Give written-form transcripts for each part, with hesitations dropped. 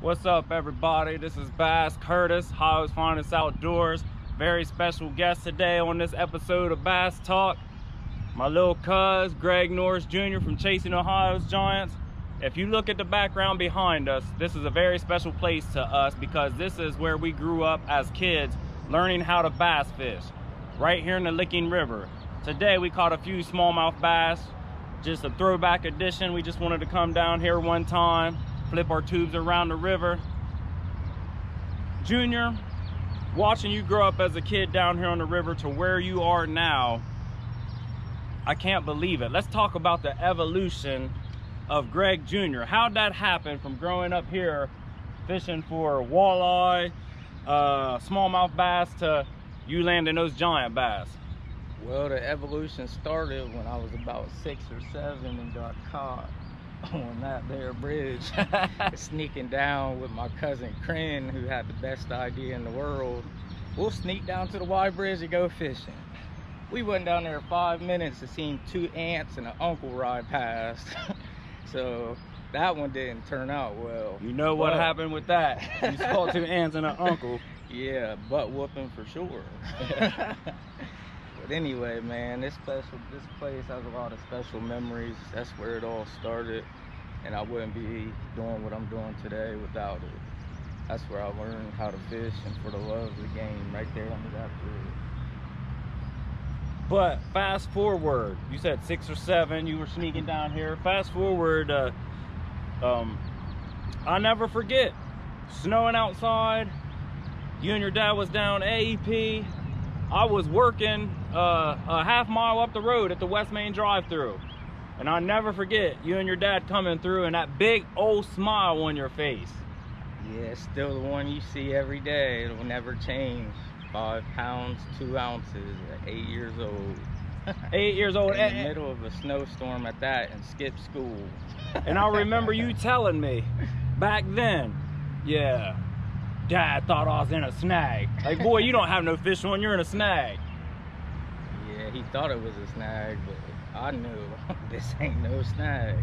What's up, everybody? This is Bass Curtis, Ohio's Finest Outdoors. Very special guest today on this episode of Bass Talk. My little cuz, Greg Norris Jr. from Chasing Ohio's Giants. If you look at the background behind us, this is a very special place to us because this is where we grew up as kids learning how to bass fish, right here in the Licking River. Today we caught a few smallmouth bass, just a throwback edition. We just wanted to come down here one time, flip our tubes around the river. Junior, watching you grow up as a kid down here on the river to where you are now, I can't believe it. Let's talk about the evolution of Greg Jr. How'd that happen from growing up here fishing for walleye, smallmouth bass, to you landing those giant bass? Well, the evolution started when I was about 6 or 7 and got caught on that there bridge sneaking down with my cousin Crin, who had the best idea in the world. We'll sneak down to the Y bridge and go fishing. We went down there 5 minutes and seen 2 ants and an uncle ride past. So that one didn't turn out well. You know what happened with that? You saw 2 ants and an uncle. Yeah, butt whooping for sure. But anyway, man, this place has a lot of special memories. That's where it all started, and I wouldn't be doing what I'm doing today without it. That's where I learned how to fish and for the love of the game, right there under that bridge. But fast forward, you said 6 or 7, you were sneaking down here. Fast forward, I never forget, snowing outside, you and your dad was down AEP. I was working a half mile up the road at the West Main drive-thru, and I never forget you and your dad coming through and that big old smile on your face. Yeah, it's still the one you see every day. It will never change. 5 pounds, 2 ounces at 8 years old. 8 years old. In the middle of a snowstorm at that, and skipped school. And I remember you telling me back then, yeah, Dad thought I was in a snag. Like, boy, you don't have no fish on, you're in a snag. Yeah, he thought it was a snag, but I knew this ain't no snag.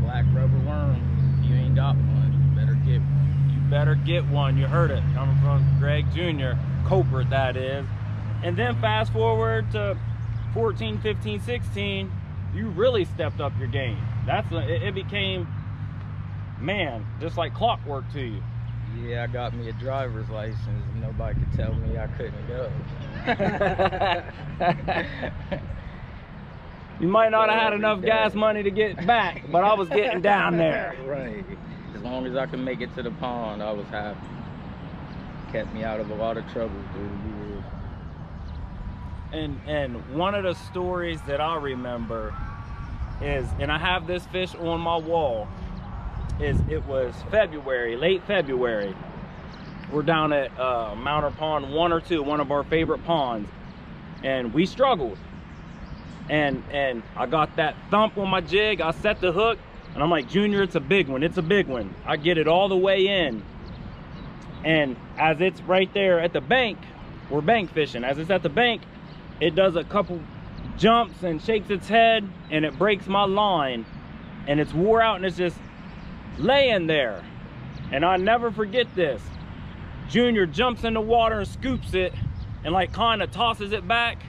Black rubber worm. If you ain't got one, you better get one. Better get one. You heard it coming from Greg Jr., culprit that is. And then fast forward to 14, 15, 16, you really stepped up your game. It became, man, just like clockwork to you. Yeah, I got me a driver's license and nobody could tell me I couldn't go. You might not have had enough gas money to get back, but I was getting down there. Right. As long as I could make it to the pond, I was happy. Kept me out of a lot of trouble through the years. And one of the stories that I remember is, and I have this fish on my wall, is it was February, late February. We're down at Mounter Pond 1 or 2, one of our favorite ponds, and we struggled. And I got that thump on my jig. I set the hook. And I'm like, Junior, it's a big one, it's a big one. I get it all the way in. And as it's right there at the bank, we're bank fishing. As it's at the bank, it does a couple jumps and shakes its head, and it breaks my line. And it's wore out, and it's just laying there. And I never forget this. Junior jumps in the water and scoops it, and like kind of tosses it back.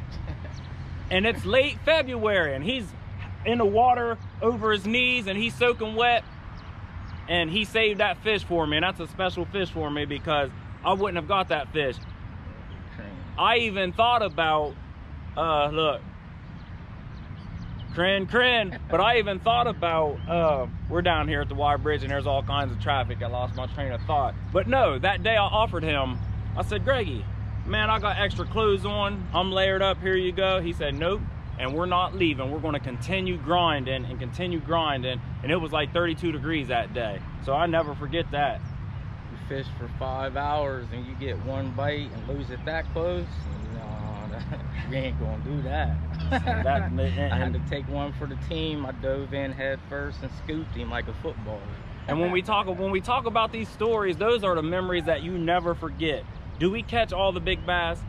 And it's late February, and he's in the water over his knees and he's soaking wet, and he saved that fish for me. And that's a special fish for me because I wouldn't have got that fish. I even thought about look, Crin, but I even thought about we're down here at the Y bridge and there's all kinds of traffic. I lost my train of thought. But no, that day I offered him, I said, Greggy, man, I got extra clothes on, I'm layered up, here you go. He said, nope. And we're not leaving. We're going to continue grinding and continue grinding. And it was like 32 degrees that day. So I never forget that. You fish for 5 hours and you get one bite and lose it that close? No, you ain't going to do that. I had to take one for the team. I dove in head first and scooped him like a football. And when we talk about these stories, those are the memories that you never forget. Do we catch all the big bass?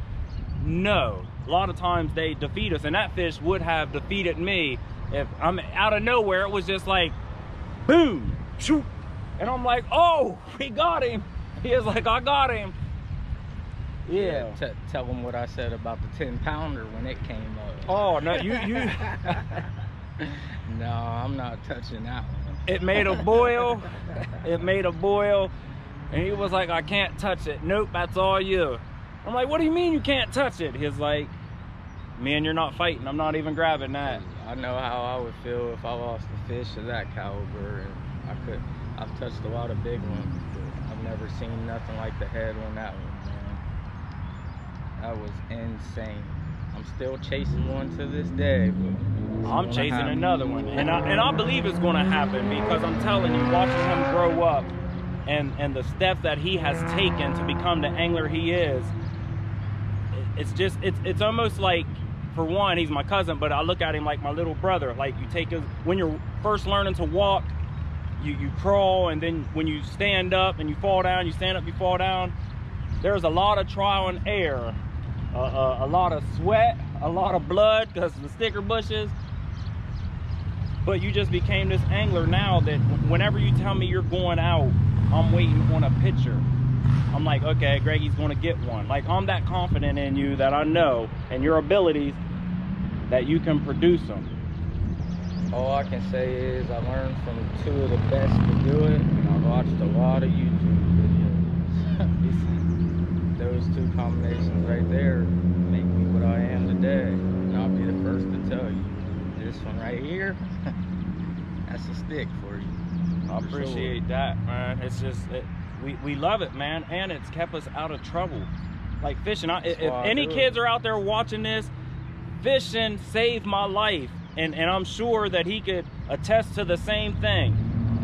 No. A lot of times they defeat us, and that fish would have defeated me if I'm out of nowhere. It was just like boom, shoot, And I'm like, oh, we got him. He is like, I got him. Yeah. Tell him what I said about the 10-pounder when it came up. Oh, no, you. No, I'm not touching that one. It made a boil. It made a boil. And he was like, I can't touch it. Nope, that's all you. I'm like, what do you mean you can't touch it? He's like, me and you're not fighting. I'm not even grabbing that. I know how I would feel if I lost a fish of that caliber. And I've touched a lot of big ones, but I've never seen nothing like the head on that one, man. That was insane. I'm still chasing one to this day, but I'm chasing another one. And I believe it's going to happen, because I'm telling you, watching him grow up and the steps that he has taken to become the angler he is, it's almost like, for one, he's my cousin, but I look at him like my little brother. Like, you take when you're first learning to walk, you crawl, and then when you stand up and you fall down, you stand up, you fall down. There's a lot of trial and error, a lot of sweat, a lot of blood because of the sticker bushes. But you just became this angler now that whenever you tell me you're going out, I'm waiting on a picture. I'm like, okay, Greggy's gonna get one. Like, I'm that confident in you that I know, and your abilities, that you can produce them. All I can say is I learned from 2 of the best to do it, and I've watched a lot of YouTube videos. Those 2 combinations right there make me what I am today. And I'll be the first to tell you, this one right here, that's a stick for you. I appreciate that, man. It's just, we love it, man, and it's kept us out of trouble. Like fishing, if any kids are out there watching this, fishing saved my life, and I'm sure that he could attest to the same thing.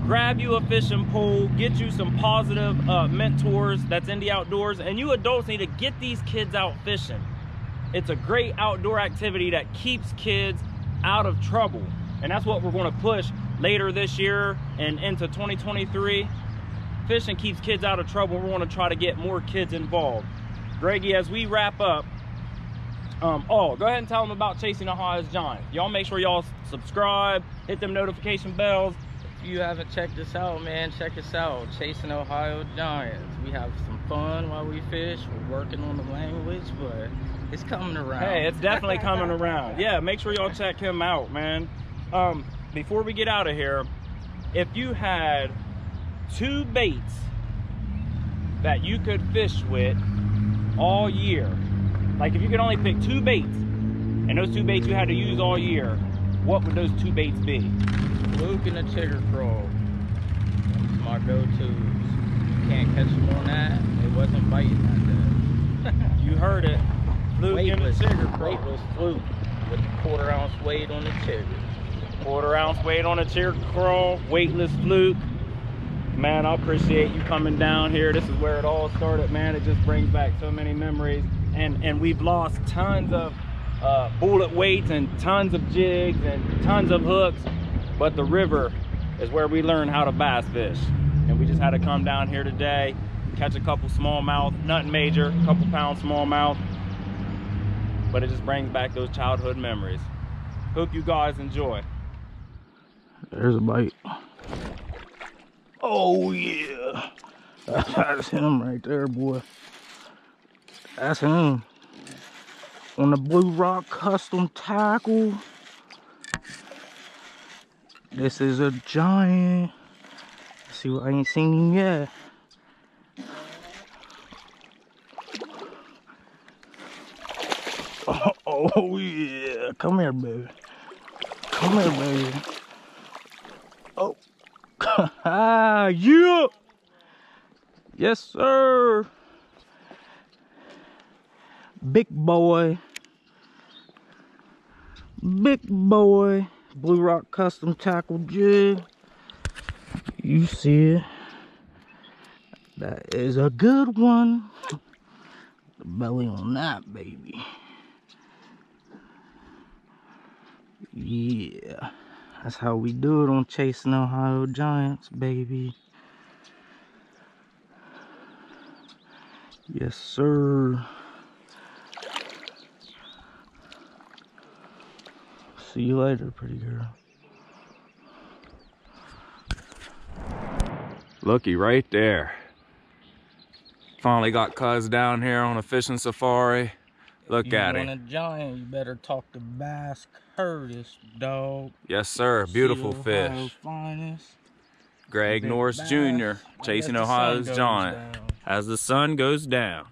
Grab you a fishing pole, get you some positive mentors that's in the outdoors, and you adults need to get these kids out fishing. It's a great outdoor activity that keeps kids out of trouble, and that's what we're going to push later this year and into 2023. Fishing keeps kids out of trouble. We're going to try to get more kids involved. Greggy, as we wrap up, oh, go ahead and tell them about Chasing Ohio's Giants. Y'all make sure y'all subscribe, hit them notification bells. If you haven't checked us out, man, check us out. Chasing Ohio Giants. We have some fun while we fish. We're working on the language, but it's coming around. Hey, it's definitely coming around. Yeah, make sure y'all check him out, man. Before we get out of here, if you had 2 baits that you could fish with all year, like if you could only pick 2 baits, and those 2 baits you had to use all year, what would those 2 baits be? Fluke and a chigger crawl. That's my go-tos. You can't catch them on that. It wasn't biting that day. You heard it. Fluke and a chigger crawl. Weightless fluke with a 1/4 ounce weight on the chigger. 1/4 ounce weight on a chigger crawl, weightless fluke. Man, I appreciate you coming down here. This is where it all started, man. It just brings back so many memories. And we've lost tons of bullet weights and tons of jigs and tons of hooks. But the river is where we learn how to bass fish. And we just had to come down here today, catch a couple smallmouth, nothing major, a couple pound smallmouth. But it just brings back those childhood memories. Hope you guys enjoy. There's a bite. Oh yeah, that's him right there, boy. That's him on the Blue Rock custom tackle. This is a giant. Let's see, what I ain't seen him yet. Oh yeah, come here, baby. Come here, baby. Oh. Yeah. Yes, sir. Big boy. Big boy. Blue Rock custom tackle jig. You see it. That is a good one. The belly on that baby. Yeah. That's how we do it on Chasing Ohio Giants, baby. Yes, sir. See you later, pretty girl. Looky right there. Finally got cuz down here on a fishing safari. Look at him. You want a giant, you better talk to Bass Curtis, dog. Yes, sir. Beautiful Ohio fish. finest. Greg Big Norris bass. Jr. chasing As the sun Ohio's goes giant down. as the sun goes down.